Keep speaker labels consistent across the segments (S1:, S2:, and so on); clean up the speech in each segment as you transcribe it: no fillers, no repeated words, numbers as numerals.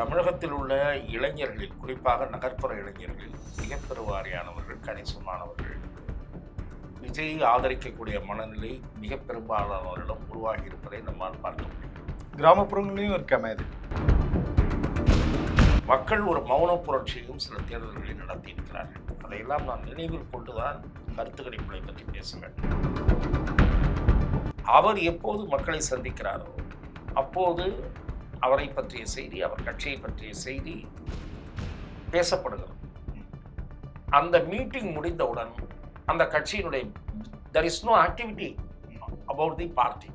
S1: தமிழகத்தில் உள்ள இளைஞர்களில், குறிப்பாக நகர்ப்புற இளைஞர்களில் மிக பெருவாரியானவர்கள், கணிசமானவர்கள் விஜயை ஆதரிக்கக்கூடிய மனநிலை மிக பெரும்பாலானவரிடம் உருவாகி இருப்பதை நம்மால் பார்க்க முடியும்.
S2: கிராமப்புறங்களையும் இருக்காம இது.
S1: மக்கள் ஒரு மௌன புரட்சியும் சில தேர்தல்களை நடத்தி இருக்கிறார்கள். அதையெல்லாம் நான் நினைவில் கொண்டுதான் கருத்து கணிப்புகளை பற்றி பேச வேண்டும். அவர் எப்போது மக்களை சந்திக்கிறாரோ அப்போது அவரை பற்றிய செய்தி, அவர் கட்சியை பற்றிய செய்தி பேசப்படுகிறது. அந்த மீட்டிங் முடிந்தவுடன் அந்த கட்சியினுடைய there is no activity about the party.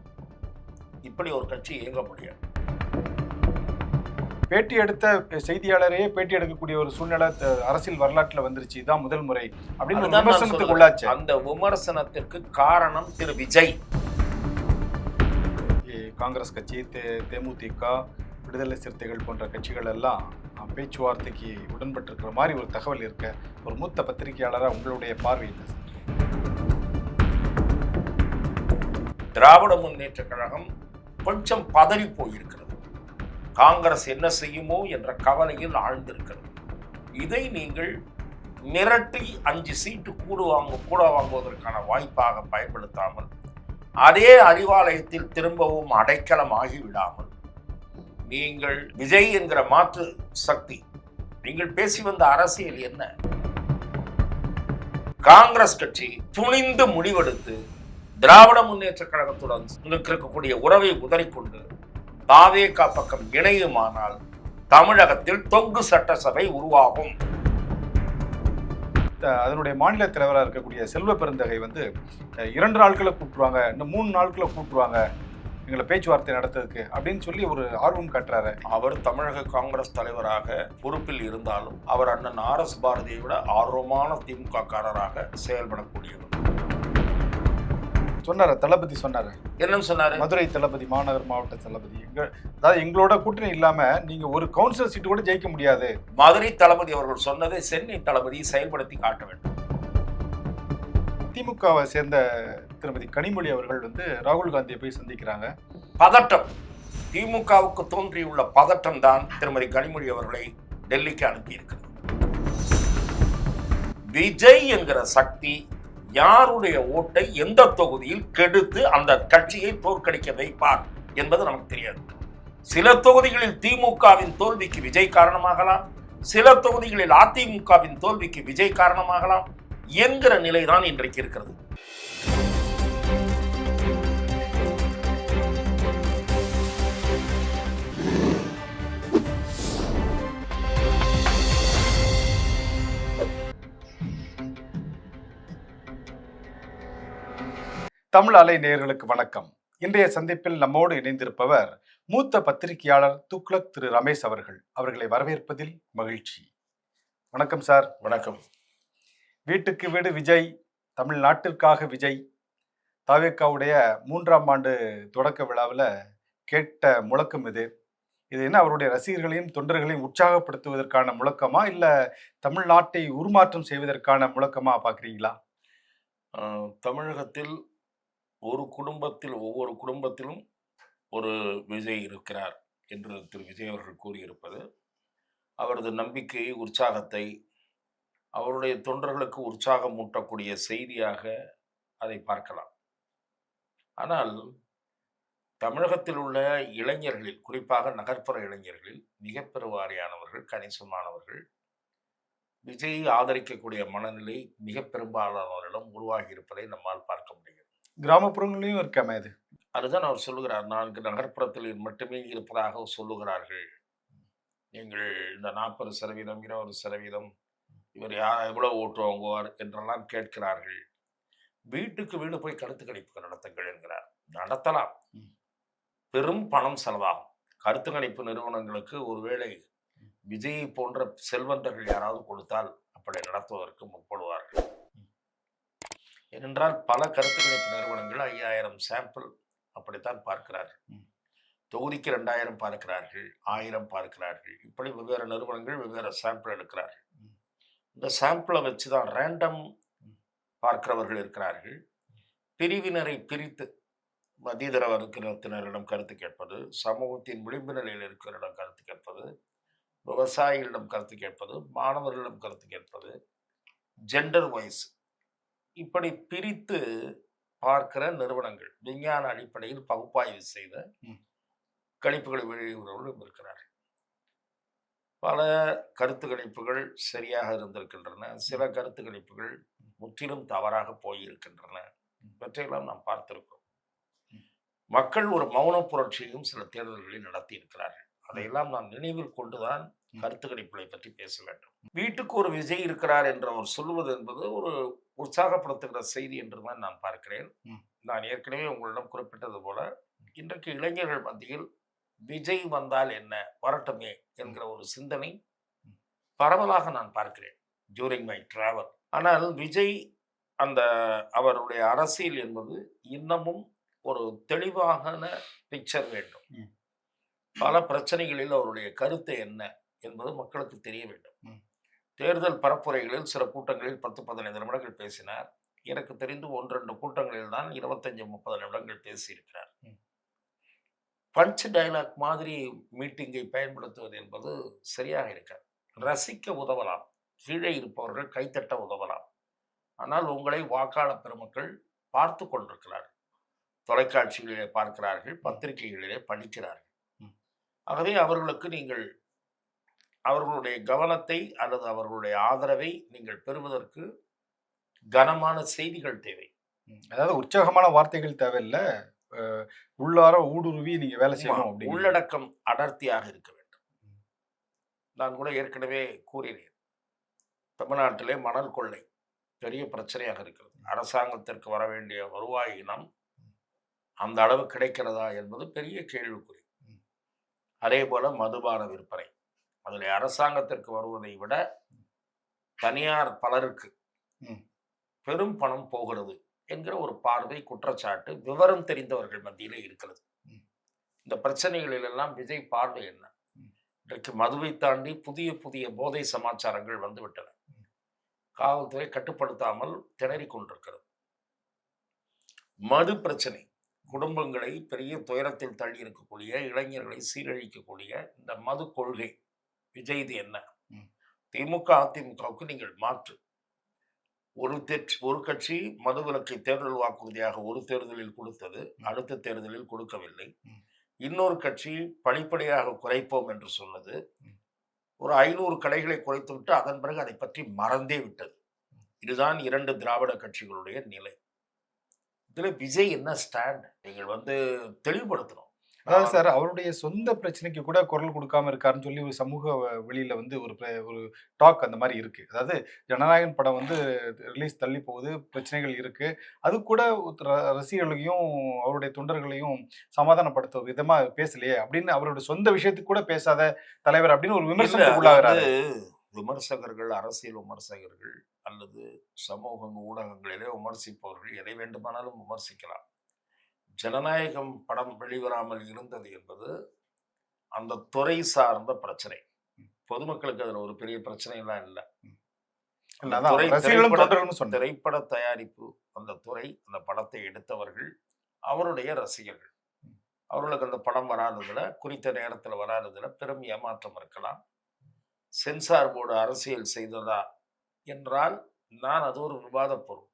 S1: இப்படி ஒரு கட்சி இயங்க முடியாது.
S2: பேட்டி எடுத்த செய்தியாளரையே பேட்டி எடுக்கக்கூடிய ஒரு சூழ்நிலை அரசியல் வரலாற்றில் வந்துருச்சு. இதுதான் முதல் முறை அப்படின்னு விமர்சனத்துக்கு உள்ளாச்சு.
S1: அந்த விமர்சனத்திற்கு காரணம் திரு விஜய்.
S2: காங்கிரஸ் கட்சி, தேமுதிக, விடுதலை சிறுத்தைகள் போன்ற கட்சிகள் எல்லாம் பேச்சுவார்த்தைக்கு உடன்பட்டிருக்கிற மாதிரி ஒரு தகவல் இருக்க, ஒரு மூத்த பத்திரிகையாளராக உங்களுடைய பார்வை என்ன?
S1: திராவிட முன்னேற்ற கழகம் கொஞ்சம் பதறி போயிருக்கிறது. காங்கிரஸ் என்ன செய்யுமோ என்ற கவலையில் ஆழ்ந்திருக்கிறது. இதை நீங்கள் மிரட்டி 5 சீட்டு கூட வாங்குவதற்கான வாய்ப்பாக பயன்படுத்தாமல், அதே அறிவாலயத்தில் திரும்பவும் அடைக்கலம் ஆகிவிடாமல், நீங்கள் விஜய் என்கிற மாற்று சக்தி, நீங்கள் பேசி வந்த அரசியல் என்ன? காங்கிரஸ் கட்சி துணிந்து முடிவெடுத்து திராவிட முன்னேற்ற கழகத்துடன் இருக்கக்கூடிய உறவை உதறிக்கொண்டு தாவேகா பக்கம் இணையுமானால் தமிழகத்தில் தொங்கு சட்டசபை உருவாகும்.
S2: அதனுடைய மாநில தலைவராக இருக்கக்கூடிய செல்வ பெருந்தகை 2 நாட்களை கூப்பிட்டுருவாங்க, இன்னும் 3 நாட்களை கூப்பிட்டுருவாங்க எங்களை பேச்சுவார்த்தை நடத்துறதுக்கு அப்படின்னு சொல்லி ஒரு ஆர்வம் காட்டுறாரு.
S1: அவர் தமிழக காங்கிரஸ் தலைவராக பொறுப்பில் இருந்தாலும் அவர் அண்ணன் RS பாரதியை விட ஆர்வமான திமுக காரராக செயல்படக்கூடியவர்.
S2: சொன்னார், தளபதி சொன்னார்.
S1: என்னன்னு சொன்னாரு?
S2: மதுரை தளபதி, மாநகர் மாவட்ட தளபதி, அதாவது எங்களோட கூட்டணி இல்லாம நீங்க ஒரு கவுன்சிலர் சீட்டு கூட ஜெயிக்க முடியாது.
S1: மதுரை தளபதி அவர்கள் சொன்னதை சென்னை தளபதி செயல்படுத்தி காட்ட வேண்டும்.
S2: திமுகவை சேர்ந்த திருமதி கனிமொழி அவர்கள் ராகுல் காந்தியை போய் சந்திக்கிறாங்க.
S1: பதட்டம், திமுகவுக்கு தோன்றியுள்ள பதட்டம் தான் திருமதி கனிமொழி அவர்களை டெல்லிக்கு அனுப்பியிருக்கிறது. விஜய் என்கிற சக்தி யாருடைய ஓட்டை எந்த தொகுதியில் கெடுத்து அந்த கட்சியை தோற்கடிக்க வைப்பார் என்பது நமக்கு தெரியாது. சில தொகுதிகளில் திமுகவின் தோல்விக்கு விஜய் காரணமாகலாம், சில தொகுதிகளில் அதிமுகவின் தோல்விக்கு விஜய் காரணமாகலாம் என்கிற நிலைதான் இன்றைக்கு இருக்கிறது.
S2: தமிழ் அலை நேயர்களுக்கு வணக்கம். இன்றைய சந்திப்பில் நம்மோடு இணைந்திருப்பவர் மூத்த பத்திரிகையாளர் துக்ளக் திரு ரமேஷ் அவர்கள். அவர்களை வரவேற்பதில் மகிழ்ச்சி. வணக்கம் சார்.
S1: வணக்கம்.
S2: வீட்டுக்கு வீடு விஜய், தமிழ்நாட்டிற்காக விஜய், தாவேகாவுடைய 3ஆம் ஆண்டு தொடக்க விழாவில் கேட்ட முழக்கம் இது என்ன அவருடைய ரசிகர்களையும் தொண்டர்களையும் உற்சாகப்படுத்துவதற்கான முழக்கமா, இல்லை தமிழ்நாட்டை உருமாற்றம் செய்வதற்கான முழக்கமா பார்க்குறீங்களா?
S1: தமிழகத்தில் ஒவ்வொரு குடும்பத்திலும் ஒரு விஜய் இருக்கிறார் என்று திரு விஜய் அவர்கள் கூறியிருப்பது அவரது நம்பிக்கையை, உற்சாகத்தை, அவருடைய தொண்டர்களுக்கு உற்சாகம் ஊட்டக்கூடிய செய்தியாக அதை பார்க்கலாம். ஆனால் தமிழகத்தில் உள்ள இளைஞர்களில், குறிப்பாக நகர்ப்புற இளைஞர்களில் மிக பெருவாரியானவர்கள், கணிசமானவர்கள் விஜயை ஆதரிக்கக்கூடிய மனநிலை மிக பெரும்பாலானவரிடம் உருவாகி இருப்பதை நம்மால் பார்க்க முடியும்.
S2: கிராமப்புறங்களையும் இருக்காம இது.
S1: அதுதான் அவர் சொல்லுகிறார். 4 நகர்ப்புறத்தில் மட்டுமே இருப்பதாக சொல்லுகிறார்கள். நீங்கள் இந்த 40%, 20%, இவர் எவ்வளவு ஓட்டு வாங்குவார் என்றெல்லாம் கேட்கிறார்கள். வீட்டுக்கு வீடு போய் கருத்து கணிப்பு நடத்துங்கள் என்கிறார். நடத்தலாம், பெரும் பணம் செலவாகும். கருத்து கணிப்பு நிறுவனங்களுக்கு ஒருவேளை விஜயை போன்ற செல்வந்தர்கள் யாராவது கொடுத்தால் அப்படி நடத்துவதற்கு முற்படுவார்கள். ஏனென்றால் பல கருத்து கணிப்பு நிறுவனங்கள் 5000 சாம்பிள் அப்படித்தான் பார்க்கிறார்கள். தொகுதிக்கு 2000 பார்க்கிறார்கள், 1000 பார்க்கிறார்கள். இப்படி வெவ்வேறு நிறுவனங்கள் வெவ்வேறு சாம்பிள் எடுக்கிறார்கள். இந்த சாம்பிளை வச்சு தான் ரேண்டம் பார்க்கிறவர்கள் இருக்கிறார்கள். பிரிவினரை பிரித்து மத்தியதர வர்க்கத்தினரிடம் கருத்து கேட்பது, சமூகத்தின் விளிம்பு நிலையில் இருக்கிறவரிடம் கருத்து கேட்பது, விவசாயிகளிடம் கருத்து கேட்பது, மாணவர்களிடம் கருத்து கேட்பது, ஜெண்டர் வைஸ் இப்படி பிரித்து பார்க்கிற நிறுவனங்கள், விஞ்ஞான அடிப்படையில் பகுப்பாய்வு செய்த
S2: ம்.
S1: கணிப்புகளை வெளியிடுபவர்களும் இருக்கிறார்கள். பல கருத்து கணிப்புகள் சரியாக இருந்திருக்கின்றன, சில கருத்து கணிப்புகள் முற்றிலும் தவறாக போயிருக்கின்றன. இவற்றையெல்லாம் நாம் பார்த்திருக்கிறோம். மக்கள் ஒரு மௌன புரட்சியும் சில தேர்தல்களில் நடத்தி இருக்கிறார்கள். அதையெல்லாம் நாம் நினைவில் கொண்டுதான் கருத்து கணிப்புகளை பற்றி பேச வேண்டும். வீட்டுக்கு ஒரு விஜய் இருக்கிறார் என்று அவர் சொல்லுவது என்பது ஒரு உற்சாகப்படுத்துகிற செய்தி என்றுதான் நான் பார்க்கிறேன். நான் ஏற்கனவே உங்களிடம் குறிப்பிட்டது போல இன்றைக்கு இளைஞர்கள் மத்தியில் விஜய் வந்தால் என்ன, வரட்டுமே என்கிற ஒரு சிந்தனை பரவலாக நான் பார்க்கிறேன் டியூரிங் மை டிராவல். ஆனால் விஜய் அந்த அவருடைய அரசியல் என்பது இன்னமும் ஒரு தெளிவான பிக்சர் வேண்டும். பல பிரச்சனைகளில் அவருடைய கருத்து என்ன என்பது மக்களுக்கு தெரிய வேண்டும். தேர்தல் பரப்புரைகளில் சில கூட்டங்களில் 10-15 நிமிடங்கள் பேசினார். எனக்கு தெரிந்து 1-2 கூட்டங்களில் தான் 25-30 நிமிடங்கள் பேசியிருக்கிறார். பஞ்ச் டயலாக் மாதிரி மீட்டிங்கை பயன்படுத்துவது என்பது சரியாக இருக்காது. ரசிக்க உதவலாம், கீழே இருப்பவர்கள் கைத்தட்ட உதவலாம். ஆனால் உங்களை வாக்காளர் பெருமக்கள் பார்த்து கொண்டிருக்கிறார்கள், தொலைக்காட்சிகளிலே பார்க்கிறார்கள், பத்திரிகைகளிலே படிக்கிறார்கள். ஆகவே அவர்களுக்கு நீங்கள் அவர்களுடைய கவனத்தை அல்லது அவர்களுடைய ஆதரவை நீங்கள் பெறுவதற்கு கனமான செய்திகள் தேவை.
S2: அதாவது உற்சாகமான வார்த்தைகள் தேவையில்லை, உள்ளார ஊடுருவி நீங்க வேலை செய்யணும். அப்படி
S1: உள்ளடக்கம் அடர்த்தியாக இருக்க வேண்டும். நான் கூட ஏற்கனவே கூறினேன், தமிழ்நாட்டிலே மணல் கொள்ளை பெரிய பிரச்சனையாக இருக்கிறது. அரசாங்கத்திற்கு வர வேண்டிய வருவாய் இனம் அந்த அளவு கிடைக்கிறதா என்பது பெரிய கேள்விக்குறி. அதே போல மதுபான விற்பனை, அதில் அரசாங்கத்திற்கு வருவதை விட தனியார் பலருக்கு பெரும் பணம் போகிறது என்கிற ஒரு பார்வை, குற்றச்சாட்டு விவரம் தெரிந்தவர்கள் மத்தியிலே இருக்கிறது. இந்த பிரச்சனைகளில் எல்லாம் விஜய் பார்வை என்ன? இன்றைக்கு மதுவை தாண்டி புதிய புதிய போதை சமாச்சாரங்கள் வந்துவிட்டன. காவல்துறை கட்டுப்படுத்தாமல் திணறிக் கொண்டிருக்கிறது. மது பிரச்சனை குடும்பங்களை பெரிய துயரத்தில் தள்ளி இருக்கக்கூடிய, இளைஞர்களை சீரழிக்கக்கூடிய இந்த மது கொள்கை விஜய் இது என்ன? திமுக அதிமுகவுக்கு நீங்கள் மாற்று. ஒரு கட்சி மதுவிலக்கை தேர்தல் வாக்குறுதியாக ஒரு தேர்தலில் கொடுத்தது, அடுத்த தேர்தலில் கொடுக்கவில்லை. இன்னொரு கட்சி படிப்படியாக குறைப்போம் என்று சொன்னது, ஒரு 500 கடைகளை குறைத்துவிட்டு அதன் பிறகு அதை பற்றி மறந்தே விட்டது. இதுதான் 2 திராவிட கட்சிகளுடைய நிலை. இதுல விஜய் என்ன ஸ்டாண்ட் நீங்கள் தெளிவுபடுத்தணும்.
S2: அதாவது சார், அவருடைய சொந்த பிரச்சனைக்கு கூட குரல் கொடுக்காம இருக்காருன்னு சொல்லி ஒரு சமூக வெளியில ஒரு டாக் அந்த மாதிரி இருக்கு. அதாவது ஜனநாயகன் படம் ரிலீஸ் தள்ளி போகுது, பிரச்சனைகள் இருக்கு, அது கூட ரசிகர்களையும் அவருடைய தொண்டர்களையும் சமாதானப்படுத்த விதமா பேசலையே அப்படின்னு, அவருடைய சொந்த விஷயத்துக்கு கூட பேசாத தலைவர் அப்படின்னு ஒரு விமர்சனத்துக்கு உள்ளாகிறாரு.
S1: விமர்சகர்கள், அரசியல் விமர்சகர்கள் அல்லது சமூக ஊடகங்களிலே விமர்சிப்பவர்கள் எதை வேண்டுமானாலும் விமர்சிக்கலாம். ஜனநாயகம் படம் வெளிவராமல் இருந்தது என்பது அந்த துறை சார்ந்த பிரச்சனை. பொதுமக்களுக்கு அதுல ஒரு பெரிய பிரச்சனை எல்லாம் இல்லை. திரைப்பட தயாரிப்பு, அந்த துறை, அந்த படத்தை எடுத்தவர்கள், அவருடைய ரசிகர்கள், அவர்களுக்கு அந்த படம் வராததுல, குறித்த நேரத்தில் வராததுல பெரும் ஏமாற்றம் இருக்கலாம். சென்சார் போர்டு அரசியல் செய்ததா என்றால் அது ஒரு விவாத பொருள்.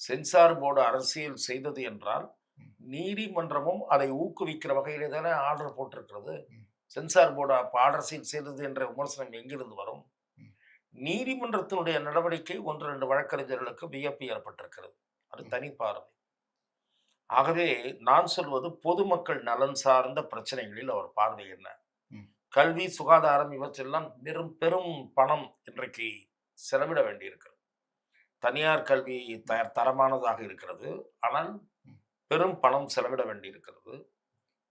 S1: சென்சார் போர்டு அரசியல் செய்தது என்றால் நீதிமன்றமும் அதை ஊக்குவிக்கிற வகையிலே தானே ஆர்டர் போட்டிருக்கிறது. சென்சார் போர்டு அரசியல் செய்தது என்ற விமர்சனம் எங்கிருந்து வரும்? நீதிமன்றத்தினுடைய நடவடிக்கை 1-2 வழக்கறிஞர்களுக்கு வியப்பு ஏற்பட்டிருக்கிறது, அது தனி பார்வை. ஆகவே நான் சொல்வது பொதுமக்கள் நலன் சார்ந்த பிரச்சனைகளில் அவர் பார்வை என்ன? கல்வி, சுகாதாரம் இவற்றெல்லாம் பெரும் பணம் இன்றைக்கு செலவிட வேண்டியிருக்கிறது. தனியார் கல்வி தரமானதாக இருக்கிறது, ஆனால் பெரும் பணம் செலவிட வேண்டியிருக்கிறது.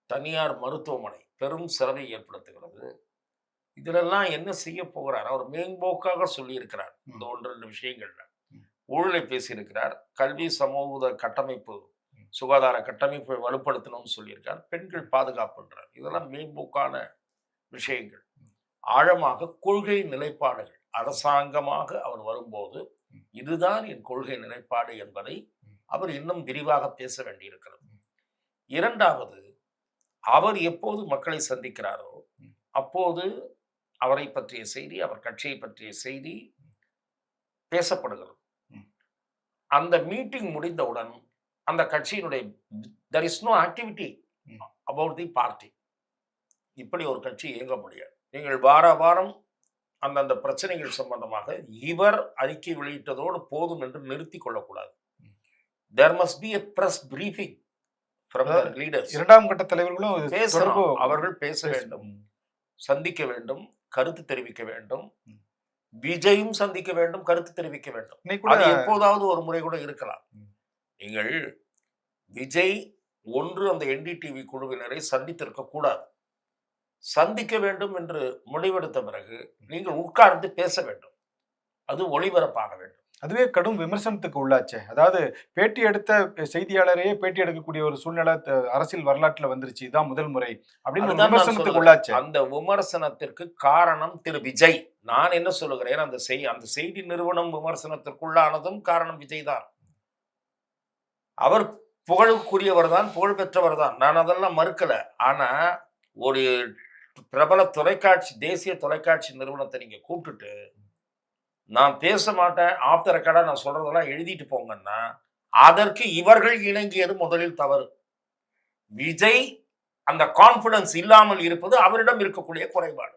S1: தனியார் மருத்துவமனை பெரும் செலவை ஏற்படுத்துகிறது. இதிலெல்லாம் என்ன செய்ய போகிறார்? அவர் மேம்போக்காக சொல்லியிருக்கிறார். இந்த 1-2 விஷயங்கள்ல ஊழலை பேசியிருக்கிறார். கல்வி, சமூக கட்டமைப்பு, சுகாதார கட்டமைப்பை வலுப்படுத்தணும்னு சொல்லியிருக்கார். பெண்கள் பாதுகாப்புன்றார். இதெல்லாம் மேம்போக்கான விஷயங்கள். ஆழமாக கொள்கை நிலைப்பாடுகள், அரசாங்கமாக அவர் வரும்போது இதுதான் என் கொள்கை நிலைப்பாடு என்பதை அவர் இன்னும் விரிவாக பேச வேண்டியிருக்கிறது. 2வது, அவர் எப்போது மக்களை சந்திக்கிறாரோ அப்போது அவரை பற்றிய செய்தி, அவர் கட்சியை பற்றிய செய்தி பேசப்படுகிறது.
S2: ம்.
S1: அந்த மீட்டிங் முடிந்தவுடன் அந்த கட்சியினுடைய there is no activity
S2: ம்.
S1: about the party. இப்படி ஒரு கட்சி இயங்க முடியாது. நீங்கள் வார வாரம் அந்தந்த பிரச்சனைகள் சம்பந்தமாக இவர் அறிக்கை வெளியிட்டதோடு போதும் என்று நிறுத்திக் கொள்ளக்கூடாது. There must be a press briefing from the
S2: அதாவது
S1: leaders.
S2: 2ஆம் கட்ட தலைவர்களும் இது
S1: பேசணும்.
S2: தொடர்பு
S1: அவர்கள் பேச
S2: பேச-
S1: வேண்டும்,
S2: ம்.
S1: சந்திக்க வேண்டும், கருத்து தெரிவிக்க வேண்டும்.
S2: ம்.
S1: விஜயும் சந்திக்க வேண்டும், கருத்து தெரிவிக்க வேண்டும்.
S2: இன்னைக்கு கூட
S1: அது எப்போதாவது ஒரு முறை கூட இருக்கலாம்.
S2: ம்.
S1: நீங்கள் விஜய் ஒன்று அந்த என்டிடிவி குழுவினரை சந்தித்திருக்க கூடாது. சந்திக்க வேண்டும் என்று முடிவெடுத்த பிறகு நீங்கள் உட்கார்ந்து பேச வேண்டும். அது ஒளிபரப்பாக வேண்டும்.
S2: அதுவே கடும் விமர்சனத்துக்கு உள்ளாச்சே. அதாவது பேட்டி எடுத்த செய்தியாளரையே பேட்டி எடுக்கக்கூடிய ஒரு சூழ்நிலை அரசியல் வரலாற்றுல வந்துருச்சு. இதான் முதல் முறை அப்படின்னு ஒரு
S1: அதுதான் நான்
S2: விமர்சனத்துக்கு
S1: சொல்லுகிறேன்.
S2: உள்ளாச்சே.
S1: அந்த விமர்சனத்திற்கு காரணம் திரு விஜய். நான் என்ன சொல்லுகிறேன், அந்த செய்தி நிறுவனம் விமர்சனத்திற்குள்ளானதும் காரணம் விஜய் தான். அவர் புகழுக்குரியவர் தான், புகழ் பெற்றவர் தான். நான் அதெல்லாம் மறுக்கல. ஆனா ஒரு பிரபல தொலைக்காட்சி, தேசிய தொலைக்காட்சி நிறுவனத்தை நீங்க கூப்பிட்டுட்டு நான் பேச மாட்டேன், ஆஃப் த ரெக்கார்டா நான் சொல்றதெல்லாம் எழுதிட்டு போங்கன்னா அதற்கு இவர்கள் இணங்கியது முதலில் தவறு. விஜய் அந்த கான்பிடன்ஸ் இல்லாமல் இருப்பது அவரிடம் இருக்கக்கூடிய குறைபாடு.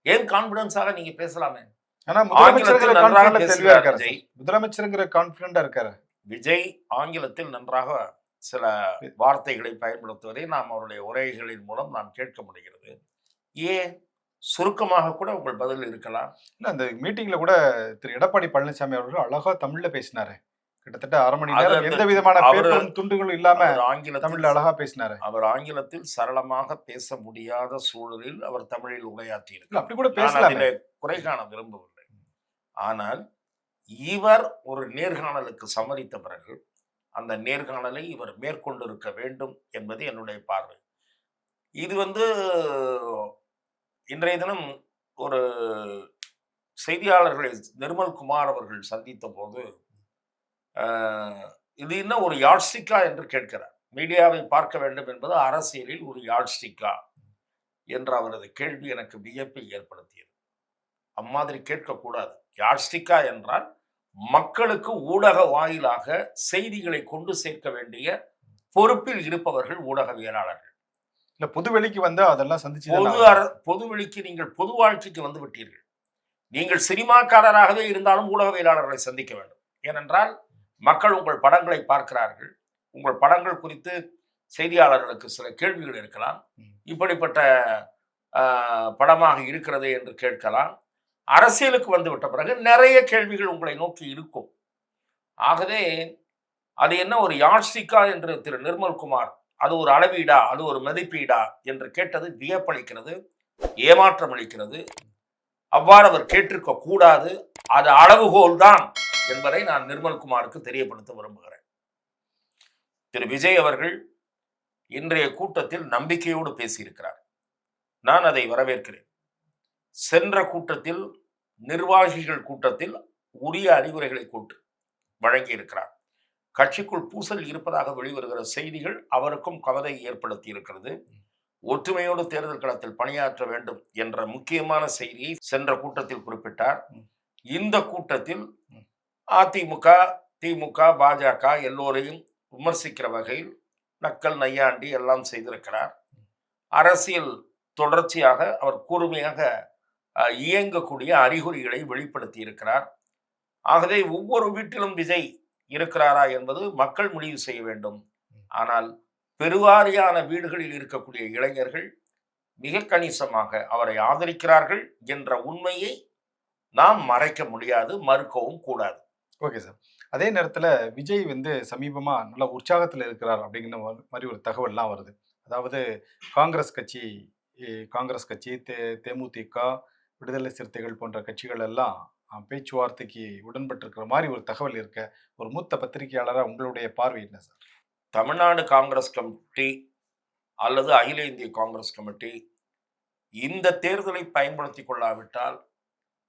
S1: ஏன் கான்பிடன்ஸாக நீங்க பேசலாமே.
S2: ஆனா
S1: ஆங்கிலத்தில்
S2: முதலமைச்சருங்கிற
S1: நன்றாக
S2: கான்பிடன்ட்ல தெளிவா
S1: பேசுகிறார்
S2: இருக்காரு.
S1: விஜய்.
S2: முதலமைச்சருங்கிற கான்பிடண்டா இருக்காரு.
S1: விஜய் ஆங்கிலத்தில் நன்றாக சில வார்த்தைகளை பயன்படுத்துவதை நாம் அவருடைய உரைகளின் மூலம் நாம் கேட்க முடிகிறது. ஏன் சுருக்கமாக கூட உங்கள் பதில் இருக்கலாம்.
S2: இல்ல அந்த மீட்டிங்ல கூட திரு எடப்பாடி பழனிசாமி அவர்கள் அழகா தமிழ்ல பேசினாரு. கிட்டத்தட்ட 1/2 மணி
S1: அது
S2: நேரம்
S1: அந்த
S2: எந்த விதமான
S1: அவரு-
S2: பேப்பரும் துண்டுகளும் இல்லாம
S1: அவர் ஆங்கிலத்தில்
S2: தமிழ்ல அழகா பேசினாரு.
S1: அவர் ஆங்கிலத்தில் சரளமாக பேச முடியாத சூழலில் அவர் தமிழில் உரையாற்றி
S2: இல்ல
S1: இருக்கிறார்.
S2: அப்படி கூட
S1: நான்
S2: பேசலாமே.
S1: அதிலே குறை காண விரும்பவில்லை. ஆனால் இவர் ஒரு நேர்காணலுக்கு சம்மதித்த பிறகு அந்த நேர்காணலை இவர் மேற்கொண்டிருக்க வேண்டும் என்பது என்னுடைய பார்வை. இது இன்றைய தினம் ஒரு செய்தியாளர்களை நிர்மல்குமார் அவர்கள் சந்தித்த போது இது என்ன ஒரு யாழ்ஸ்டிக்கா என்று கேட்கிறார். மீடியாவை பார்க்க வேண்டும் என்பது அரசியலில் ஒரு யாழ்ஸ்டிக்கா என்ற அவரது கேள்வி எனக்கு வியப்பை ஏற்படுத்தியது. அம்மாதிரி கேட்கக்கூடாது. யாழ்ஸ்டிக்கா என்றால் மக்களுக்கு ஊடக வாயிலாக செய்திகளை கொண்டு சேர்க்க வேண்டிய பொறுப்பில் இருப்பவர்கள் ஊடகவியலாளர்கள்.
S2: இல்ல பொதுவெளிக்கு வந்தா அதெல்லாம் சந்திச்சு
S1: பொதுவெளிக்கு நீங்கள் பொது வாழ்க்கைக்கு வந்து விட்டீர்கள். நீங்கள் சினிமாக்காரராகவே இருந்தாலும் ஊடகவியலாளர்களை சந்திக்க வேண்டும். ஏனென்றால் மக்கள் உங்கள் படங்களை பார்க்கிறார்கள். உங்கள் படங்கள் குறித்து செய்தியாளர்களுக்கு சில கேள்விகள் இருக்கலாம். இப்படிப்பட்ட படமாக இருக்கிறது என்று கேட்கலாம். அரசியலுக்கு வந்துவிட்ட பிறகு நிறைய கேள்விகள் உங்களை நோக்கி இருக்கும். ஆகவே அது என்ன ஒரு யாழ்ஸ்டிக்கா என்று திரு நிர்மல்குமார், அது ஒரு அளவீடா, அது ஒரு மதிப்பீடா என்று கேட்டது வியப்பளிக்கிறது, ஏமாற்றம் அளிக்கிறது. அவ்வாறு அவர் கேட்டிருக்க கூடாது. அது அளவுகோல் தான் என்பதை நான் நிர்மல்குமாருக்கு தெரியப்படுத்த விரும்புகிறேன். திரு விஜய் அவர்கள் இன்றைய கூட்டத்தில் நம்பிக்கையோடு பேசியிருக்கிறார். நான் அதை வரவேற்கிறேன். சென்ற கூட்டத்தில், நிர்வாகிகள் கூட்டத்தில் உரிய அறிவுரைகளை வழங்கியிருக்கிறார். கட்சிக்குள் பூசல் இருப்பதாக வெளிவருகிற செய்திகள் அவருக்கும் கவலை ஏற்படுத்தி இருக்கிறது. ஒற்றுமையோடு தேர்தல் களத்தில் பணியாற்ற வேண்டும் என்ற முக்கியமான செய்தியை சென்ற கூட்டத்தில் குறிப்பிட்டார். இந்த கூட்டத்தில் அதிமுக, திமுக, பாஜக எல்லோரையும் விமர்சிக்கிற வகையில் நக்கல் நையாண்டி எல்லாம் செய்திருக்கிறார். அரசியல் தொடர்ச்சியாக அவர் கூர்மையாக இயங்கக்கூடிய அறிகுறிகளை வெளிப்படுத்தி இருக்கிறார். ஆகவே ஒவ்வொரு வீட்டிலும் விஜய் இருக்கிறாரா என்பது மக்கள் முடிவு செய்ய வேண்டும். ஆனால் பெருவாரியான வீடுகளில் இருக்கக்கூடிய இளைஞர்கள் மிக கணிசமாக அவரை ஆதரிக்கிறார்கள் என்ற உண்மையை நாம் மறைக்க முடியாது, மறுக்கவும் கூடாது.
S2: Okay sir. அதே நேரத்துல விஜய் சமீபமா நல்ல உற்சாகத்துல இருக்கிறார் அப்படிங்கிற மாதிரி ஒரு தகவல்லாம் வருது. அதாவது காங்கிரஸ் கட்சி, தேமுதிக, விடுதலை சிறுத்தைகள் போன்ற கட்சிகள் எல்லாம் பேச்சுவார்த்தைக்கு உடன்பட்டிருக்கிற மாதிரி ஒரு தகவல் இருக்க. ஒரு மூத்த பத்திரிகையாளரா உங்களுடைய பார்வை என்ன சார்?
S1: தமிழ்நாடு காங்கிரஸ் கமிட்டி அல்லது அகில இந்திய காங்கிரஸ் கமிட்டி இந்த தேர்தலை பயன்படுத்தி கொள்ளாவிட்டால்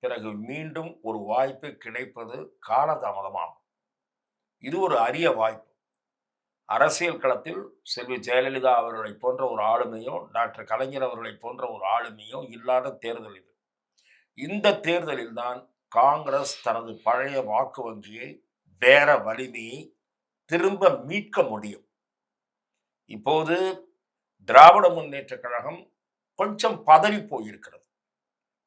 S1: பிறகு மீண்டும் ஒரு வாய்ப்பு கிடைப்பது காலதாமதமாகும். இது ஒரு அரிய வாய்ப்பு. அரசியல் களத்தில் செல்வி ஜெயலலிதா அவர்களை போன்ற ஒரு ஆளுமையோ, டாக்டர் கலைஞர் அவர்களை போன்ற ஒரு ஆளுமையோ இல்லாத தேர்தல் இது. இந்த தேர்தலில் தான் காங்கிரஸ் தனது பழைய வாக்கு வங்கியை, வேற வலிமையை திரும்ப மீட்க முடியும். இப்போது திராவிட முன்னேற்ற கழகம் கொஞ்சம் பதறி போயிருக்கிறது.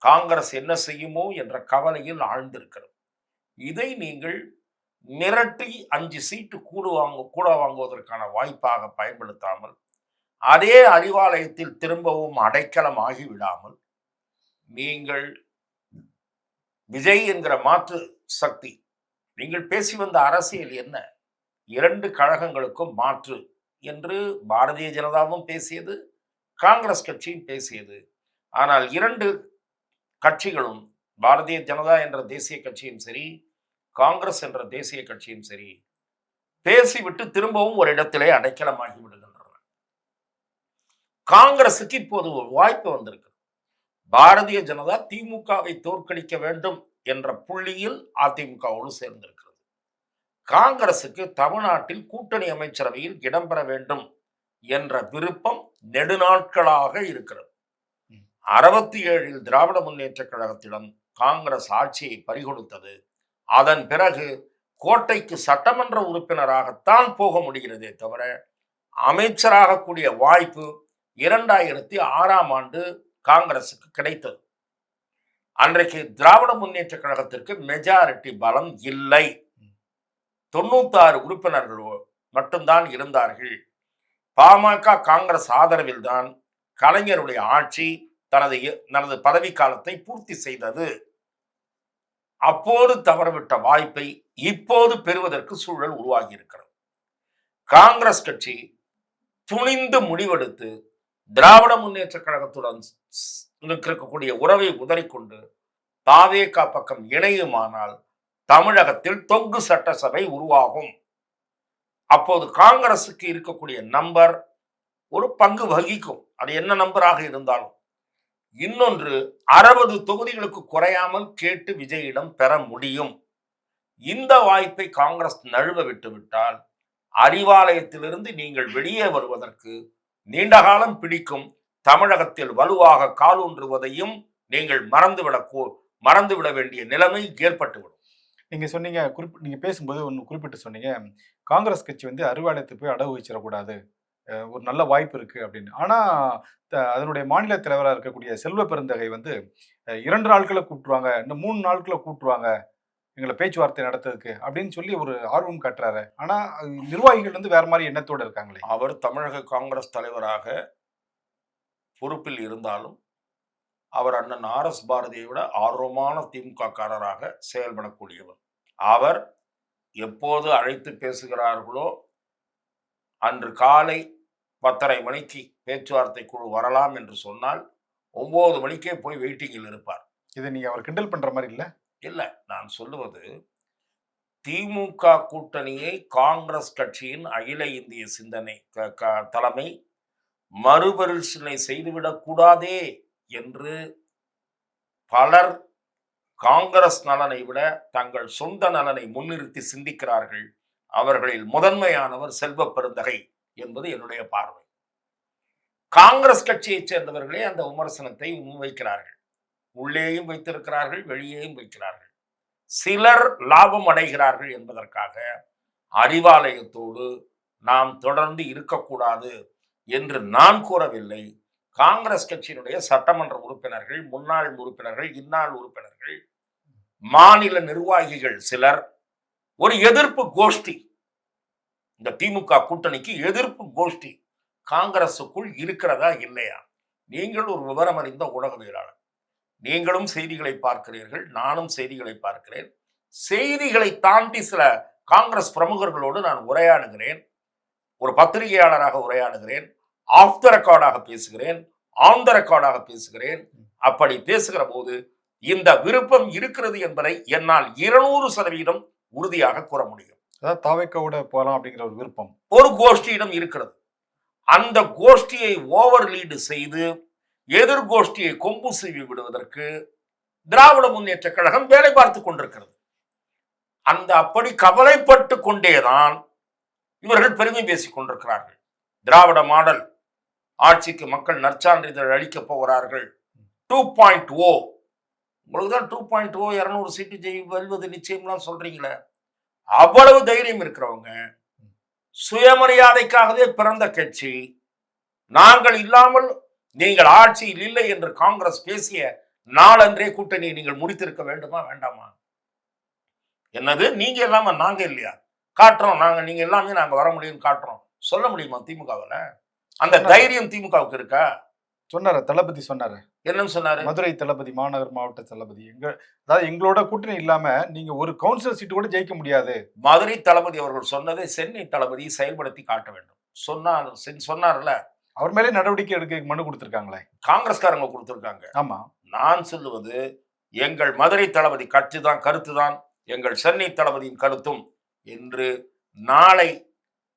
S1: காங்கிரஸ் என்ன செய்யுமோ என்ற கவலையில் ஆழ்ந்திருக்கிறது. இதை நீங்கள் மிரட்டி 5 சீட்டு கூட வாங்குவதற்கான வாய்ப்பாக பயன்படுத்தாமல், அதே அறிவாலயத்தில் திரும்பவும் அடைக்கலம் ஆகிவிடாமல், நீங்கள் விஜய் என்கிற மாற்று சக்தி, நீங்கள் பேசி வந்த அரசியல் என்ன? 2 கழகங்களுக்கும் மாற்று என்று பாரதிய ஜனதாவும் பேசியது, காங்கிரஸ் கட்சியும் பேசியது. ஆனால் 2 கட்சிகளும், பாரதிய ஜனதா என்ற தேசிய கட்சியும் சரி, காங்கிரஸ் என்ற தேசிய கட்சியும் சரி, பேசிவிட்டு திரும்பவும் ஒரு இடத்திலே அடைக்கலமாகி விடுகின்றன. காங்கிரசுக்கு இப்போது ஒரு வாய்ப்பு வந்திருக்கு. பாரதிய ஜனதா திமுகவை தோற்கடிக்க வேண்டும் என்ற புள்ளியில் அதிமுகவோடு சேர்ந்திருக்கிறது. காங்கிரசுக்கு தமிழ்நாட்டில் கூட்டணி அமைச்சரவையில் இடம்பெற வேண்டும் என்ற விருப்பம் நெடுநாட்களாக இருக்கிறது. 67 திராவிட முன்னேற்ற கழகத்திடம் காங்கிரஸ் ஆட்சியை பறிகொடுத்தது. அதன் பிறகு கோட்டைக்கு சட்டமன்ற உறுப்பினராகத்தான் போக முடிகிறதே தவிர, அமைச்சராக கூடிய வாய்ப்பு 2006ஆம் ஆண்டு காங்கிரசுக்கு கிடைத்தது. அன்றைக்கு திராவிட முன்னேற்ற கழகத்திற்கு மெஜாரிட்டி பலம் இல்லை. 96 உறுப்பினர்கள் மட்டும்தான் இருந்தார்கள். பாமக காங்கிரஸ் ஆதரவில் தான் கலைஞருடைய ஆட்சி தனது பதவி காலத்தை பூர்த்தி செய்தது. அப்போது தவறவிட்ட வாய்ப்பை இப்போது பெறுவதற்கு சூழல் உருவாகி இருக்கிறது. காங்கிரஸ் கட்சி துணிந்து முடிவெடுத்து திராவிட முன்னேற்ற கழகத்துடன் இருக்கக்கூடிய உறவை உதறிக்கொண்டு தாவேகா பக்கம் இணையுமானால் தமிழகத்தில் தொங்கு சட்டசபை உருவாகும். அப்போது காங்கிரசுக்கு இருக்கக்கூடிய நம்பர் ஒரு பங்கு வகிக்கும். அது என்ன நம்பராக இருந்தாலும். இன்னொன்று, 60 தொகுதிகளுக்கு குறையாமல் கேட்டு விஜயிடம் பெற முடியும். இந்த வாய்ப்பை காங்கிரஸ் நழுவ விட்டுவிட்டால் அறிவாலயத்திலிருந்து நீங்கள் வெளியே வருவதற்கு நீண்ட காலம் பிடிக்கும். தமிழகத்தில் வலுவாக காலூன்றுவதையும் நீங்கள் மறந்துவிட வேண்டிய நிலைமை ஏற்பட்டுவிடும்.
S2: நீங்க சொன்னீங்க, நீங்க பேசும்போது ஒன்று குறிப்பிட்டு சொன்னீங்க, காங்கிரஸ் கட்சி வந்து அறிவாலயத்தை போய் அடகு வச்சிடக்கூடாது, ஒரு நல்ல வாய்ப்பு இருக்கு அப்படின்னு. ஆனா அதனுடைய மாநில தலைவராக இருக்கக்கூடிய செல்வ பெருந்தகை வந்து 2 நாட்களை கூப்பிட்டுருவாங்க, இன்னும் 3 நாட்களை கூப்பிட்டுருவாங்க எங்களை பேச்சுவார்த்தை நடத்துறதுக்கு அப்படின்னு சொல்லி ஒரு ஆர்வம் காட்டுறாரு. ஆனா நிர்வாகிகள் வந்து வேற மாதிரி எண்ணத்தோடு இருக்காங்களே.
S1: அவர் தமிழக காங்கிரஸ் தலைவராக பொறுப்பில் இருந்தாலும் அவர் அண்ணன் RS பாரதியை விட ஆர்வமான திமுக காரராக செயல்படக்கூடியவர். அவர் எப்போது அழைத்து பேசுகிறார்களோ அன்று காலை 10:30 மணிக்கு பேச்சுவார்த்தை குழு வரலாம் என்று சொன்னால் 9 மணிக்கே போய் வெயிட்டிங்கில் இருப்பார்.
S2: இதை நீங்க அவர் கிண்டல் பண்ற மாதிரி இல்ல?
S1: இல்ல, நான் சொல்லுவது திமுக கூட்டணியை காங்கிரஸ் கட்சியின் அகில இந்திய சிந்தனை தலைமை மறுபரிசீலனை செய்துவிடக் கூடாதே என்று பலர் காங்கிரஸ் நலனை விட தங்கள் சொந்த நலனை முன்னிறுத்தி சிந்திக்கிறார்கள். அவர்களில் முதன்மையானவர் செல்வ பெருந்தகை என்பது என்னுடைய பார்வை. காங்கிரஸ் கட்சியைச் சேர்ந்தவர்களே அந்த விமர்சனத்தை முன்வைக்கிறார்கள். உள்ளேயும் வைத்திருக்கிறார்கள், வெளியேயும் வைக்கிறார்கள். சிலர் லாபம் அடைகிறார்கள் என்பதற்காக அறிவாலயத்தோடு நாம் தொடர்ந்து இருக்கக்கூடாது என்று நான் கூறவில்லை. காங்கிரஸ் கட்சியினுடைய சட்டமன்ற உறுப்பினர்கள், முன்னாள் உறுப்பினர்கள், இந்நாள் உறுப்பினர்கள், மாநில நிர்வாகிகள் சிலர் ஒரு எதிர்ப்பு கோஷ்டி, இந்த திமுக கூட்டணிக்கு எதிர்ப்பு கோஷ்டி காங்கிரசுக்குள் இருக்கிறதா இல்லையா? நீங்கள் ஒரு விவரம் அறிந்த ஊடகவியலாளர், நீங்களும் செய்திகளை பார்க்கிறீர்கள், நானும் செய்திகளை பார்க்கிறேன். செய்திகளை தாண்டி சில காங்கிரஸ் பிரமுகர்களோடு நான் உரையாடுகிறேன். ஒரு பத்திரிகையாளராக உரையாடுகிறேன், ஆஃப் த ரெக்கார்டாக பேசுகிறேன், ஆன் த ரெக்கார்டாக பேசுகிறேன். அப்படி பேசுகிற போது இந்த விருப்பம் இருக்கிறது என்பதை என்னால் 200% உறுதியாக கூற முடியும்.
S2: அதாவது தாவேக்காவோட போகலாம் அப்படிங்கிற ஒரு விருப்பம்
S1: ஒரு கோஷ்டியிடம் இருக்கிறது. அந்த கோஷ்டியை ஓவர் லீடு செய்து எதிர் கோஷ்டியை கொம்பு சீவி விடுவதற்கு திராவிட முன்னேற்ற கழகம் வேலை பார்த்து கொண்டிருக்கிறது. அப்படி கவலைப்பட்டு கொண்டேதான் இவர்கள் பெருமை பேசிக் கொண்டிருக்கிறார்கள். திராவிட மாடல் ஆட்சிக்கு மக்கள் நற்சான்றிதழ் அளிக்கப் போகிறார்கள், 2.0 உங்களுக்கு தான் 2.0 200 சீட்டு வெல்வது நிச்சயம்லாம் சொல்றீங்களே. அவ்வளவு தைரியம் இருக்கிறவங்க, சுயமரியாதைக்காகவே பிறந்த கட்சி, நாங்கள் இல்லாமல் நீங்கள் ஆட்சியில் இல்லை என்று காங்கிரஸ் பேசிய நாளன்றே கூட்டணியை நீங்கள் முடித்திருக்க வேண்டுமா வேண்டாமா? என்னது நீங்க இல்லாம நாங்க இல்லையா? காட்டுறோம் நாங்க, நீங்க எல்லாமே நாங்க வர முடியும்னு காட்டுறோம். சொல்ல முடியுமா திமுகவுல? அந்த
S2: சொன்னாரு.
S1: தைரியம் திமுகவுக்கு இருக்கா?
S2: சொன்னாரு, தளபதி சொன்னாரு.
S1: என்னன்னு சொன்னாரு?
S2: மதுரை தளபதி, மாநகர் மாவட்ட தளபதி. அதாவது எங்களோட கூட்டணி இல்லாம நீங்க ஒரு கவுன்சிலர் சீட்டு கூட ஜெயிக்க முடியாது.
S1: மதுரை தளபதி அவர்கள் சொன்னதை சென்னை தளபதி செயல்படுத்தி காட்ட வேண்டும். சொன்னார்ல.
S2: அவர் மேலே நடவடிக்கை எடுக்க மனு கொடுத்திருக்காங்களே.
S1: காங்கிரஸ்காரங்க கொடுத்திருக்காங்க.
S2: ஆமா.
S1: நான் சொல்லுவது, எங்கள் மதுரை தளபதி கட்சிதான், கருத்துதான் எங்கள் சென்னை தளபதியின் கருத்தும் என்று நாளை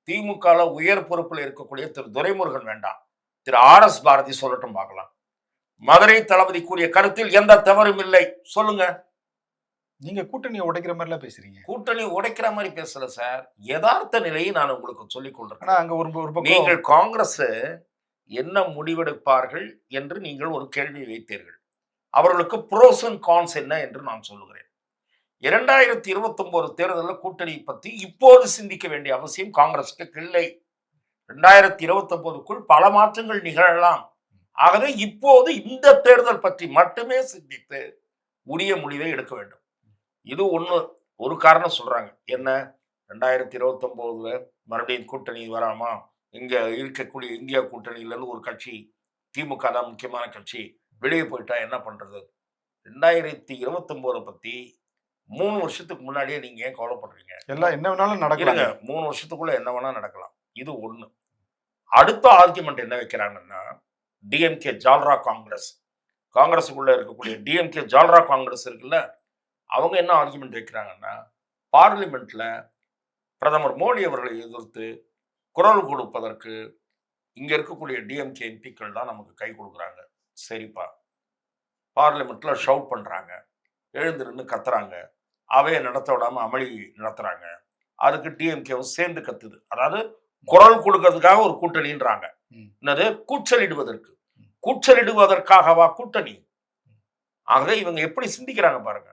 S1: திமுக உயர் பொறுப்பில் இருக்கக்கூடிய திரு துரைமுருகன் வேண்டாம், திரு RS பாரதி சொல்லட்டும் பார்க்கலாம். மதுரை தளபதி கூறிய கருத்தில் எந்த தவறும் இல்லை சொல்லுங்க.
S2: நீங்க கூட்டணியை உடைக்கிற மாதிரி எல்லாம் பேசுறீங்க.
S1: கூட்டணி உடைக்கிற மாதிரி பேசல சார், யதார்த்த நிலையை நான் உங்களுக்கு சொல்லிக்
S2: ஆனா
S1: கொள்றேன்.
S2: அங்க ஒரு பக்கம்
S1: நீங்கள் காங்கிரஸ் என்ன முடிவெடுப்பார்கள் என்று நீங்கள் ஒரு கேள்வி வைத்தீர்கள். அவர்களுக்கு ப்ரோஸ் அண்ட் கான்ஸ் என்ன என்று நான் சொல்லுகிறேன். 2029 தேர்தலில் கூட்டணி பற்றி இப்போது சிந்திக்க வேண்டிய அவசியம் காங்கிரசுக்கு இல்லை. 2029க்குள் பல மாற்றங்கள் நிகழலாம். ஆகவே இப்போது இந்த தேர்தல் பற்றி மட்டுமே சிந்தித்து உரிய முடிவை எடுக்க வேண்டும். இது ஒரு காரணம் சொல்றாங்க. என்ன, 2029 மறுபடியும் கூட்டணி வராமா? இங்க இருக்கக்கூடிய இந்தியா கூட்டணியிலிருந்து ஒரு கட்சி, திமுக தான் முக்கியமான கட்சி, வெளியே போயிட்டா என்ன பண்றது? 2029 பத்தி 3 வருஷத்துக்கு முன்னாடியே நீங்க ஏன் கவலைப்படுறீங்க?
S2: எல்லாம் என்ன வேணாலும் நடக்கலாம்.
S1: 3 வருஷத்துக்குள்ள என்ன வேணா நடக்கலாம். இது ஒண்ணு. அடுத்த ஆர்குமெண்ட் என்ன வைக்கிறாங்கன்னா, டிஎம்கே ஜால்ரா காங்கிரஸ், காங்கிரஸுக்குள்ள இருக்கக்கூடிய டிஎம்கே ஜால்ரா காங்கிரஸ் இருக்குல்ல, அவங்க என்ன ஆர்குமெண்ட் வைக்கிறாங்கன்னா, பார்லிமெண்ட்ல பிரதமர் மோடி அவர்களை எதிர்த்து குரல் கொடுப்பதற்கு இங்க இருக்கக்கூடிய டிஎம்கே எம்பிக்கள் தான் நமக்கு கை கொடுக்குறாங்க. சரிப்பா, பார்லிமெண்ட்ல ஷவுட் பண்றாங்க, எழுந்து நின்று கத்துறாங்க, அவையை நடத்த விடாம அமளி நடத்துறாங்க, அதுக்கு டிஎம்கேவும் சேர்ந்து கத்துது. அதாவது குரல் கொடுக்கறதுக்காக ஒரு கூட்டணின்றாங்க. என்னது, கூச்சலிடுவதற்காகவா கூட்டணி? ஆகவே இவங்க எப்படி சிந்திக்கிறாங்க பாருங்க.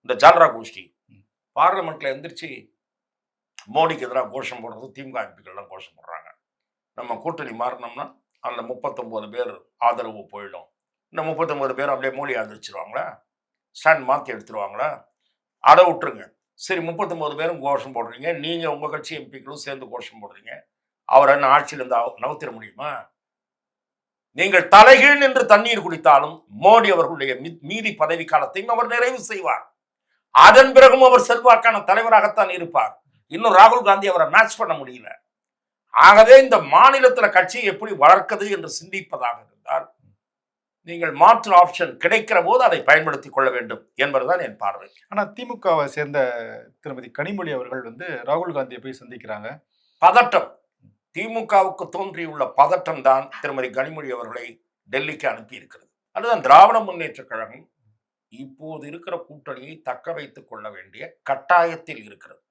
S1: இந்த ஜால்ரா கோஷ்டி பார்லிமெண்ட்ல எந்திரிச்சு மோடிக்கு எதிராக கோஷம் போடுறது, திமுக எம்பிக்கள்லாம் கோஷம் போடுறாங்க. நம்ம கூட்டணி மாறினோம்னா அந்த 39 பேர் ஆதரவு போயிடும். இந்த 39 பேர் அப்படியே மோடி ஆதரிச்சிருவாங்களா? ஸ்டாண்ட் மாற்றி எடுத்துருவாங்களா? அதை விட்டுருங்க. சரி, 39 பேரும் கோஷம் போடுறீங்க, நீங்க உங்க கட்சி எம்பிக்களும் சேர்ந்து கோஷம் போடுறீங்க, அவர் என்ன ஆட்சியிலிருந்து நவுத்திர முடியுமா? நீங்கள் தலைகீழ் நின்று தண்ணீர் குடித்தாலும் மோடி அவர்களுடைய மீதி பதவி காலத்தையும் அவர் நிறைவு செய்வார். அதன் பிறகும் அவர் செல்வாக்கான தலைவராகத்தான் இருப்பார். இன்னும் ராகுல் காந்தி அவரை மேட்ச் பண்ண முடியல. ஆகவே இந்த மாநிலத்துல கட்சியை எப்படி வளர்க்கிறது என்று சிந்திப்பதாக இருந்தால் நீங்கள் மாற்று ஆப்ஷன் கிடைக்கிற போது அதை பயன்படுத்திக் கொள்ள வேண்டும் என்பதுதான் என் பார்வை.
S2: ஆனா திமுகவை சேர்ந்த திருமதி கனிமொழி அவர்கள் ராகுல் காந்தியை போய் சந்திக்கிறாங்க.
S1: பதட்டம், திமுகவுக்கு தோன்றியுள்ள பதட்டம் தான் திருமதி கனிமொழி அவர்களை டெல்லிக்கு அனுப்பி இருக்கிறது. அதுதான் திராவிட முன்னேற்ற கழகம் இப்போது இருக்கிற கூட்டணியை தக்க வைத்துக் கொள்ள வேண்டிய கட்டாயத்தில் இருக்கிறது.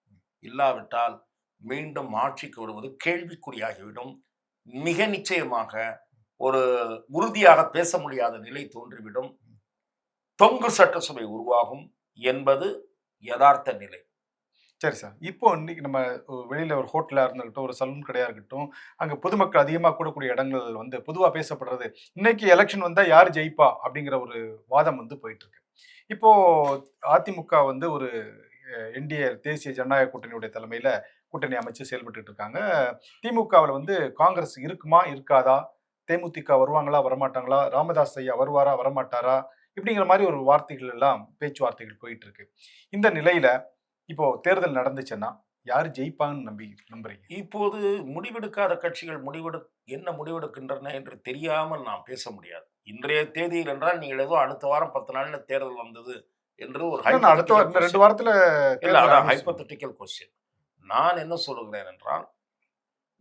S1: இல்லாவிட்டால் மீண்டும் ஆட்சிக்கு வருவது கேள்விக்குறியாகிவிடும். மிக நிச்சயமாக ஒரு உறுதியாக பேச முடியாத நிலை தோன்றிவிடும். தொங்கு சட்டசபை உருவாகும் என்பது யதார்த்த நிலை.
S2: சரி சார், இப்போ இன்னைக்கு நம்ம வெளியில ஒரு ஹோட்டலா இருந்துகிட்டும், ஒரு சலூன் கடையா இருக்கட்டும், அங்க பொதுமக்கள் அதிகமாக கூடக்கூடிய இடங்கள் பொதுவா பேசப்படுறது, இன்னைக்கு எலெக்ஷன் வந்தா யார் ஜெயிப்பா அப்படிங்கிற ஒரு வாதம் போயிட்டு இருக்கு. இப்போ அதிமுக ஒரு என்டிஏ தேசிய ஜனநாயக கூட்டணியுடைய தலைமையில கூட்டணி அமைச்சு செயல்பட்டு இருக்காங்க. திமுகவில் காங்கிரஸ் இருக்குமா இருக்காதா, தேமுதிக வருவாங்களா வரமாட்டாங்களா, ராமதாஸ் ஐயா வருவாரா வரமாட்டாரா, இப்படிங்கிற மாதிரி ஒரு வார்த்தைகள் எல்லாம் பேச்சுவார்த்தைகள் போயிட்டு இருக்கு. இந்த நிலையில இப்போ தேர்தல் நடந்துச்சுன்னா யாரு ஜெயிப்பாங்கன்னு நம்புறீங்க?
S1: இப்போது முடிவெடுக்காத கட்சிகள் என்ன முடிவெடுக்கின்றன என்று தெரியாமல் நாம் பேச முடியாது. இன்றைய தேதியில் என்றால் நீங்கள் ஏதோ அடுத்த வாரம் 10 நாள்ல தேர்தல் வந்தது என்று ஒரு
S2: அடுத்த 2 வாரத்துல
S1: ஹைபோதெட்டிக்கல் கொஸ்டின். நான் என்ன சொல்லுகிறேன் என்றால்,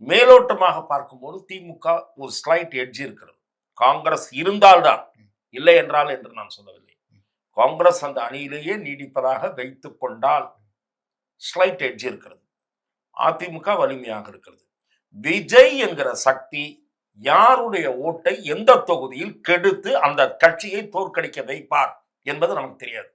S1: மேலோட்டமாக பார்க்கும்போது திமுக ஒரு ஸ்லைட் எட்ஜ் இருக்கிறது. காங்கிரஸ் இருந்தால்தான், இல்லை என்றால் என்று நான் சொல்லவில்லை. காங்கிரஸ் அந்த அணியிலேயே நீடிப்பதாக வைத்துக் கொண்டால் ஸ்லைட் எட்ஜ் இருக்கிறது. அதிமுக வலிமையாக இருக்கிறது. விஜய் என்கிற சக்தி யாருடைய ஓட்டை எந்த தொகுதியில் கெடுத்து அந்த கட்சியை தோற்கடிக்க வைப்பார் என்பது நமக்கு தெரியாது.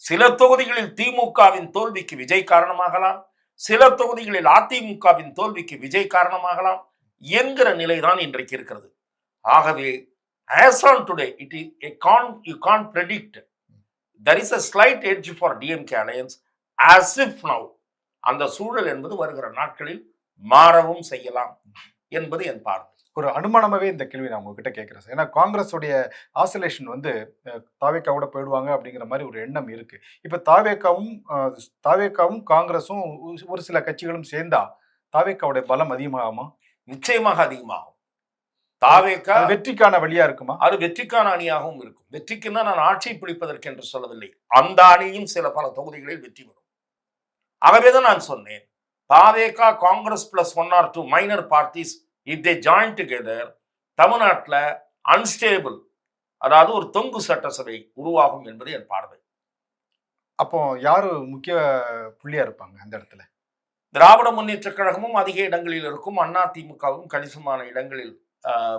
S1: சில தொகுதிகளில் திமுகவின் தோல்விக்கு விஜய் காரணமாகலாம், சில தொகுதிகளில் அதிமுகவின் தோல்விக்கு விஜய் காரணமாகலாம் என்கிற நிலைதான் இன்றைக்கு இருக்கிறது. ஆகவே as on today you can't predict. There is a slight edge for DMK alliance as if now. அந்த சூழல் என்பது வருகிற நாட்களில் மாறவும் செய்யலாம் என்பது என் பார்வை.
S2: ஒரு அனுமானமாவே இந்த கேள்வி நான் உங்ககிட்ட கேட்கிறேன் சார். ஏன்னா காங்கிரஸுடைய ஆசோலேஷன் வந்து தாவேக்காவோட போயிடுவாங்க அப்படிங்கிற மாதிரி ஒரு எண்ணம் இருக்கு. இப்ப தாவேக்காவும் காங்கிரஸும் ஒரு சில கட்சிகளும் சேர்ந்தா தாவேக்காவுடைய பலம் அதிகமாகுமா?
S1: நிச்சயமாக அதிகமாகும். தாவேக்கா
S2: அது வெற்றிக்கான வழியா இருக்குமா?
S1: அது வெற்றிக்கான அணியாகவும் இருக்கும். வெற்றிக்குன்னா நான் ஆட்சியை பிடிப்பதற்கு என்று சொல்லவில்லை. அந்த அணியும் சில பல தொகுதிகளில் வெற்றி பெறும். ஆகவேதான் நான் சொன்னேன், தாவேக்கா Congress plus 1 or 2 minor parties if they join together, தமிழ்நாட்டில் அன்ஸ்டேபிள், அதாவது ஒரு தொங்கு சட்டசபை உருவாகும் என்பது என் பார்வை.
S2: அப்போ யாரு முக்கிய புள்ளியா இருப்பாங்க அந்த இடத்துல?
S1: திராவிட முன்னேற்ற கழகமும் அதிக இடங்களில் இருக்கும், அதிமுகவும் கணிசமான இடங்களில்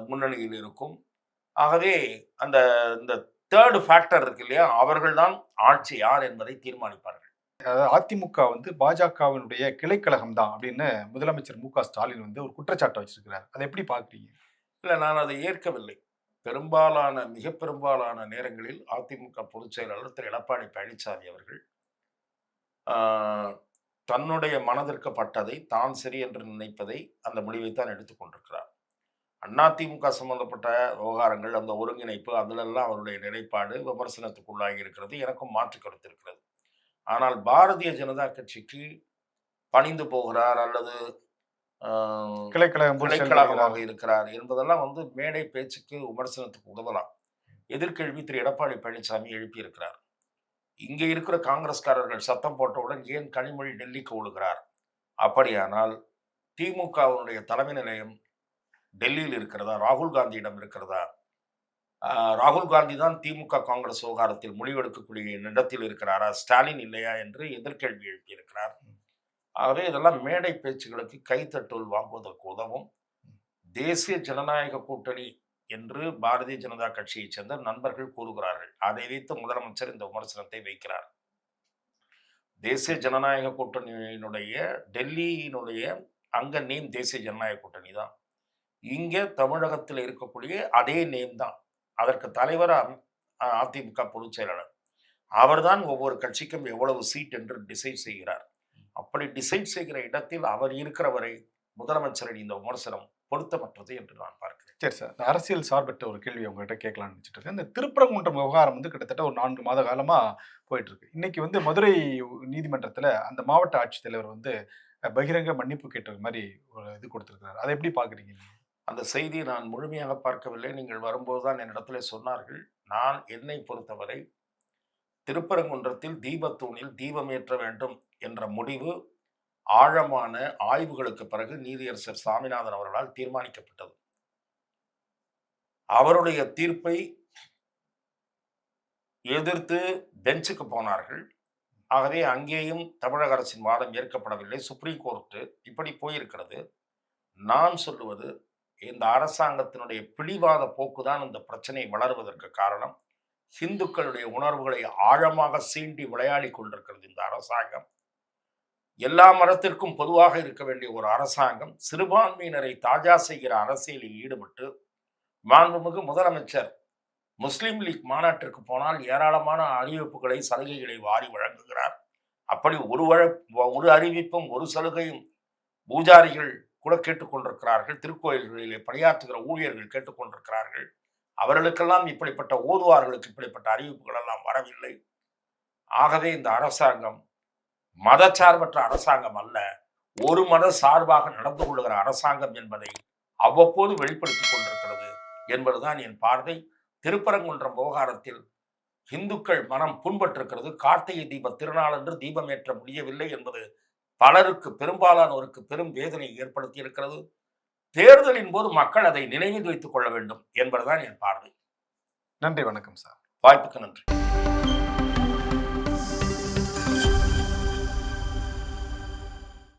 S1: முன்னணியில் இருக்கும். ஆகவே இந்த தேர்ட் ஃபேக்டர் இருக்கு இல்லையா, அவர்கள்தான் ஆட்சி யார் என்பதை தீர்மானிப்பார்கள்.
S2: அதிமுக வந்து பாஜகவினுடைய கிளைக்கழகம் தான் அப்படின்னு முதலமைச்சர் மு க ஸ்டாலின் வந்து ஒரு குற்றச்சாட்டை வச்சிருக்கிறார். அதை எப்படி பார்க்குறீங்க?
S1: இல்லை, நான் அதை ஏற்கவில்லை. மிக பெரும்பாலான நேரங்களில் அதிமுக பொதுச் செயலாளர் திரு எடப்பாடி பழனிசாமி அவர்கள் தன்னுடைய மனதிற்கு பட்டதை, தான் சரி என்று நினைப்பதை, அந்த முடிவைத்தான் எடுத்துக்கொண்டிருக்கிறார். அதிமுக சம்பந்தப்பட்ட விவகாரங்கள், அந்த ஒருங்கிணைப்பு, அதிலெல்லாம் அவருடைய நிலைப்பாடு விமர்சனத்துக்குள்ளாகி இருக்கிறது. எனக்கும் மாற்று கருத்து இருக்கிறது. ஆனால் பாரதிய ஜனதா கட்சிக்கு பணிந்து போகிறார் அல்லது கிளைக்கழகமாக இருக்கிறார் என்பதெல்லாம் மேடை பேச்சுக்கு, விமர்சனத்துக்கு உதவலாம். எதிர்கேள்வி திரு எடப்பாடி பழனிசாமி எழுப்பியிருக்கிறார். இங்கே இருக்கிற காங்கிரஸ்காரர்கள் சத்தம் போட்டவுடன் ஏன் கனிமொழி டெல்லிக்கு ஓடுகிறார்? அப்படியானால் திமுகவினுடைய தலைமை நிலையம் டெல்லியில் இருக்கிறதா, ராகுல் காந்தியிடம் இருக்கிறதா? ராகுல் காந்தி தான் திமுக காங்கிரஸ் விவகாரத்தில் முடிவெடுக்கக்கூடிய இடத்தில் இருக்கிறாரா, ஸ்டாலின் இல்லையா என்று எதிர்கேள்வி எழுப்பியிருக்கிறார். ஆகவே இதெல்லாம் மேடை பேச்சுகளுக்கு கைத்தட்டல் வாங்குவதற்கு உதவும். தேசிய ஜனநாயக கூட்டணி என்று பாரதிய ஜனதா கட்சியைச் சேர்ந்த நண்பர்கள் கூறுகிறார்கள். அதை வைத்து முதலமைச்சர் இந்த விமர்சனத்தை வைக்கிறார். தேசிய ஜனநாயக கூட்டணியினுடைய டெல்லியினுடைய அங்க நேம் தேசிய ஜனநாயக கூட்டணி தான். இங்கே தமிழகத்தில் இருக்கக்கூடிய அதே நேம் தான். அதற்கு தலைவர் அதிமுக பொதுச் செயலாளர். அவர்தான் ஒவ்வொரு கட்சிக்கும் எவ்வளவு சீட் என்று டிசைட் செய்கிறார். அப்படி டிசைட் செய்கிற இடத்தில் அவர் இருக்கிறவரை முதலமைச்சரின் இந்த விமர்சனம் பொருத்தமற்றது என்று நான் பார்க்கிறேன்.
S2: சரி சார், அரசியல் சார்பற்ற ஒரு கேள்வி உங்ககிட்ட கேட்கலாம்னு நினைச்சிட்டு இருக்கேன். இந்த திருப்பரங்குன்றம் விவகாரம் கிட்டத்தட்ட ஒரு 4 மாத காலமா போயிட்டு இருக்கு. இன்னைக்கு மதுரை நீதிமன்றத்துல அந்த மாவட்ட ஆட்சித்தலைவர் பகிரங்க மன்னிப்பு கேட்ட மாதிரி ஒரு இது கொடுத்திருக்கிறார். அதை எப்படி பாக்குறீங்க?
S1: அந்த செய்தியை நான் முழுமையாக பார்க்கவில்லை. நீங்கள் வரும்போதுதான் என்னிடத்துல சொன்னார்கள். நான் என்னை பொறுத்தவரை திருப்பரங்குன்றத்தில் தீபத்தூணில் தீபம் ஏற்ற வேண்டும் என்ற முடிவு ஆழமான ஆய்வுகளுக்கு பிறகு நீதியரசர் சாமிநாதன் அவர்களால் தீர்மானிக்கப்பட்டது. அவருடைய தீர்ப்பை எதிர்த்து பெஞ்சுக்கு போனார்கள். ஆகவே அங்கேயும் தமிழக அரசின் வாதம் ஏற்கப்படவில்லை. சுப்ரீம் கோர்ட்டு இப்படி போயிருக்கிறது. நான் சொல்லுவது, இந்த அரசாங்கத்தினுடைய பிடிவாத போக்குதான் இந்த பிரச்சனை வளருவதற்கு காரணம். ஹிந்துக்களுடைய உணர்வுகளை ஆழமாக சீண்டி விளையாடி கொண்டிருக்கிறது இந்த அரசாங்கம். எல்லா மதத்திற்கும் பொதுவாக இருக்க வேண்டிய ஒரு அரசாங்கம் சிறுபான்மையினரை தாஜா செய்கிற அரசியலில் ஈடுபட்டு, மாண்புமிகு முதலமைச்சர் முஸ்லீம் லீக் மாநாட்டிற்கு போனால் ஏராளமான அறிவிப்புகளை, சலுகைகளை வாரி வழங்குகிறார். அப்படி ஒரு அறிவிப்பும் ஒரு சலுகையும் பூஜாரிகள் கூட கேட்டுக்கொண்டிருக்கிறார்கள். திருக்கோயில்களிலே பணியாற்றுகிற ஊழியர்கள் கேட்டுக்கொண்டிருக்கிறார்கள். அவர்களுக்கெல்லாம் இப்படிப்பட்ட ஓதுவார்களுக்கு இப்படிப்பட்ட அறிவிப்புகள் எல்லாம் வரவில்லை. ஆகவே இந்த அரசாங்கம் மதச்சார்பற்ற அரசாங்கம் அல்ல, ஒரு மத சார்பாக நடந்து கொள்ளுகிற அரசாங்கம் என்பதை அவ்வப்போது வெளிப்படுத்திக் கொண்டிருக்கிறது என்பதுதான் என் பார்வை. திருப்பரங்குன்றம் விவகாரத்தில் இந்துக்கள் மனம் புண்பட்டிருக்கிறது. கார்த்திகை தீப திருநாள் என்று தீபம் ஏற்ற முடியவில்லை என்பது பலருக்கு, பெரும்பாலானோருக்கு பெரும் வேதனை ஏற்படுத்தி இருக்கிறது. தேர்தலின் போது மக்கள் அதை நினைவில் வைத்துக் கொள்ள வேண்டும் என்பதுதான் என் பார்வை.
S2: நன்றி, வணக்கம் சார்.
S1: வாய்ப்புக்கு நன்றி.